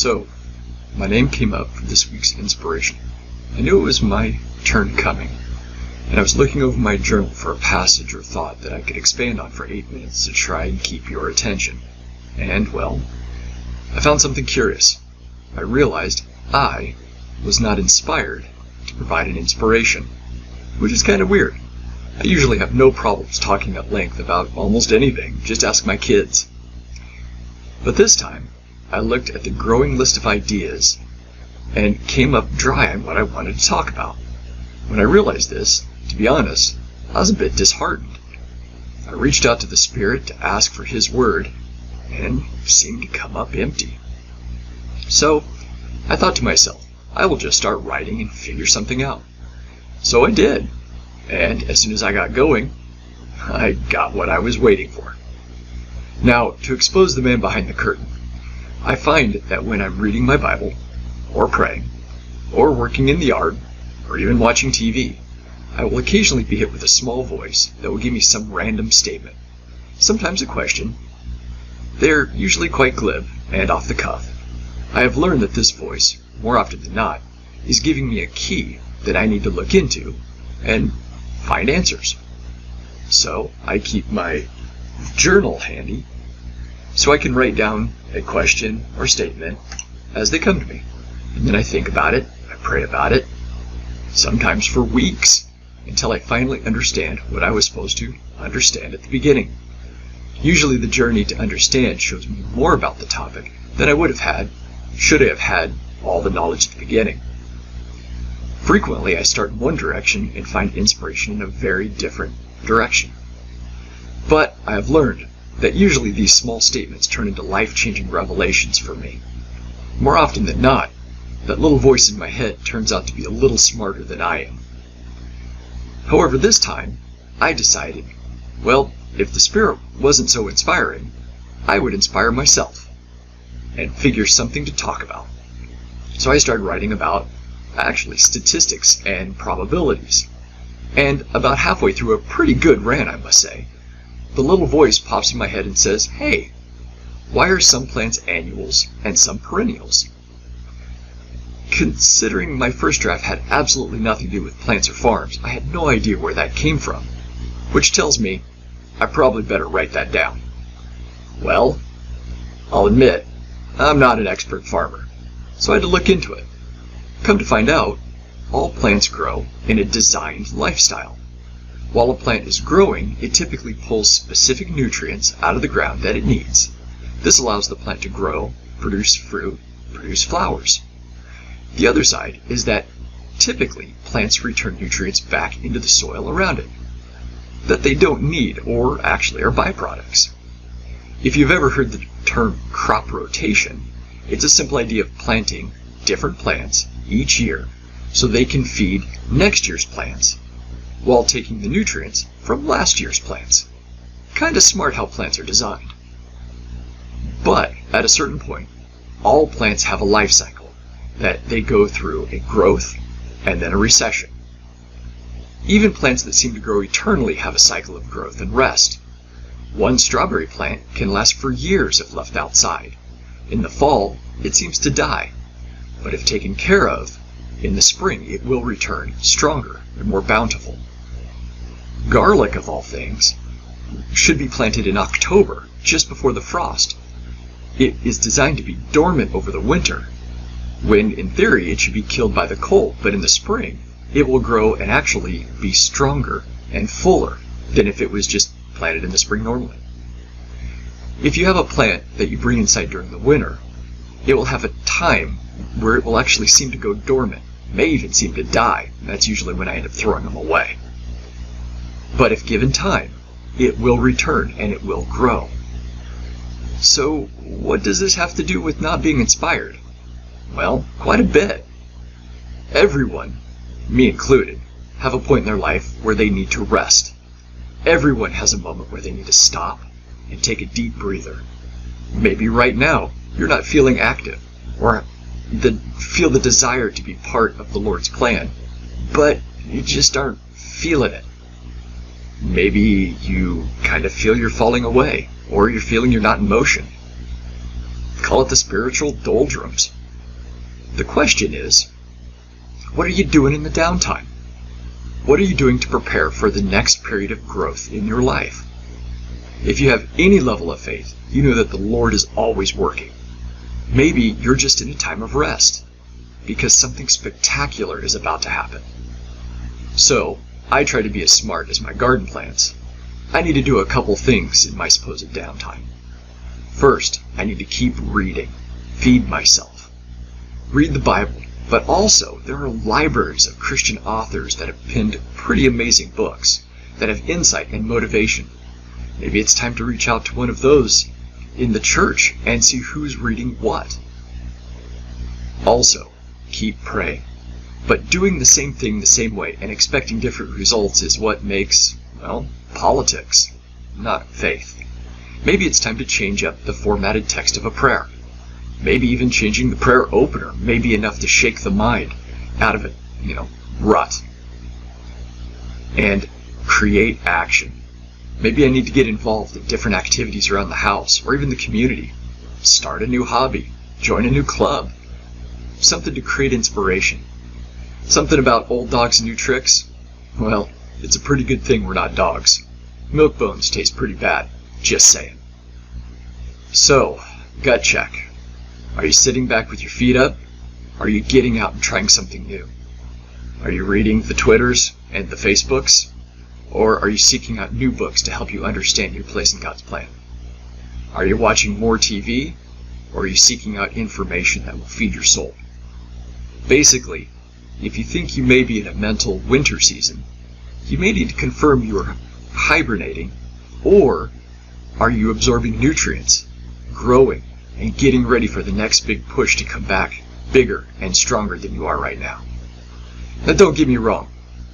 So, my name came up for this week's inspiration. I knew it was my turn coming, and I was looking over my journal for a passage or thought that I could expand on for 8 minutes to try and keep your attention. And, well, I found something curious. I realized I was not inspired to provide an inspiration, which is kind of weird. I usually have no problems talking at length about almost anything, just ask my kids. But this time, I looked at the growing list of ideas and came up dry on what I wanted to talk about. When I realized this, to be honest, I was a bit disheartened. I reached out to the Spirit to ask for His word, and seemed to come up empty. So, I thought to myself, I will just start writing and figure something out. So I did, and as soon as I got going, I got what I was waiting for. Now, to expose the man behind the curtain, I find that when I'm reading my Bible, or praying, or working in the yard, or even watching TV, I will occasionally be hit with a small voice that will give me some random statement, sometimes a question. They're usually quite glib and off the cuff. I have learned that this voice, more often than not, is giving me a key that I need to look into and find answers. So I keep my journal handy so I can write down a question or statement as they come to me. And then I think about it, I pray about it, sometimes for weeks, until I finally understand what I was supposed to understand at the beginning. Usually the journey to understand shows me more about the topic than I would have had, should I have had all the knowledge at the beginning. Frequently I start in one direction and find inspiration in a very different direction. But I have learned that usually these small statements turn into life-changing revelations for me. More often than not, that little voice in my head turns out to be a little smarter than I am. However, this time, I decided, well, if the Spirit wasn't so inspiring, I would inspire myself and figure something to talk about. So I started writing about, actually, statistics and probabilities. And about halfway through a pretty good rant, I must say, the little voice pops in my head and says, hey, why are some plants annuals and some perennials? Considering my first draft had absolutely nothing to do with plants or farms, I had no idea where that came from, which tells me I probably better write that down. Well, I'll admit, I'm not an expert farmer, so I had to look into it. Come to find out, all plants grow in a designed lifestyle. While a plant is growing, it typically pulls specific nutrients out of the ground that it needs. This allows the plant to grow, produce fruit, produce flowers. The other side is that typically plants return nutrients back into the soil around it that they don't need or actually are byproducts. If you've ever heard the term crop rotation, it's a simple idea of planting different plants each year so they can feed next year's plants while taking the nutrients from last year's plants. Kinda smart how plants are designed. But at a certain point, all plants have a life cycle that they go through a growth and then a recession. Even plants that seem to grow eternally have a cycle of growth and rest. One strawberry plant can last for years if left outside. In the fall, it seems to die, but if taken care of, in the spring it will return stronger and more bountiful. Garlic, of all things, should be planted in October, just before the frost. It is designed to be dormant over the winter, when in theory it should be killed by the cold, but in the spring it will grow and actually be stronger and fuller than if it was just planted in the spring normally. If you have a plant that you bring inside during the winter, it will have a time where it will actually seem to go dormant, may even seem to die. That's usually when I end up throwing them away. But if given time, it will return and it will grow. So what does this have to do with not being inspired? Well, quite a bit. Everyone, me included, have a point in their life where they need to rest. Everyone has a moment where they need to stop and take a deep breather. Maybe right now you're not feeling active or feel the desire to be part of the Lord's plan, but you just aren't feeling it. Maybe you kind of feel you're falling away, or you're feeling you're not in motion. Call it the spiritual doldrums. The question is, what are you doing in the downtime? What are you doing to prepare for the next period of growth in your life? If you have any level of faith, you know that the Lord is always working. Maybe you're just in a time of rest, because something spectacular is about to happen. So, I try to be as smart as my garden plants. I need to do a couple things in my supposed downtime. First, I need to keep reading, feed myself. Read the Bible, but also there are libraries of Christian authors that have penned pretty amazing books that have insight and motivation. Maybe it's time to reach out to one of those in the church and see who's reading what. Also, keep praying. But doing the same thing the same way and expecting different results is what makes, well, politics, not faith. Maybe it's time to change up the formatted text of a prayer. Maybe even changing the prayer opener may be enough to shake the mind out of a, rut. And create action. Maybe I need to get involved in different activities around the house or even the community. Start a new hobby. Join a new club. Something to create inspiration. Something about old dogs and new tricks? Well, it's a pretty good thing we're not dogs. Milk bones taste pretty bad. Just saying. So, gut check. Are you sitting back with your feet up? Are you getting out and trying something new? Are you reading the Twitters and the Facebooks? Or are you seeking out new books to help you understand your place in God's plan? Are you watching more TV? Or are you seeking out information that will feed your soul? Basically, if you think you may be in a mental winter season, you may need to confirm you are hibernating, or are you absorbing nutrients, growing, and getting ready for the next big push to come back bigger and stronger than you are right now. Now don't get me wrong,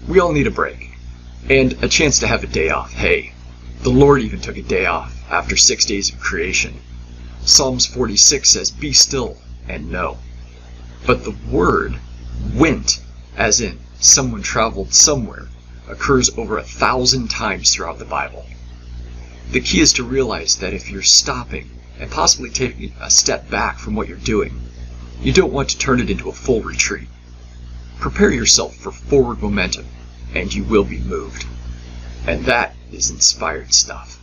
we all need a break, and a chance to have a day off. Hey, the Lord even took a day off after 6 days of creation. Psalms 46 says, "Be still and know." But the word went, as in someone traveled somewhere, occurs over 1,000 times throughout the Bible. The key is to realize that if you're stopping and possibly taking a step back from what you're doing, you don't want to turn it into a full retreat. Prepare yourself for forward momentum, and you will be moved. And that is inspired stuff.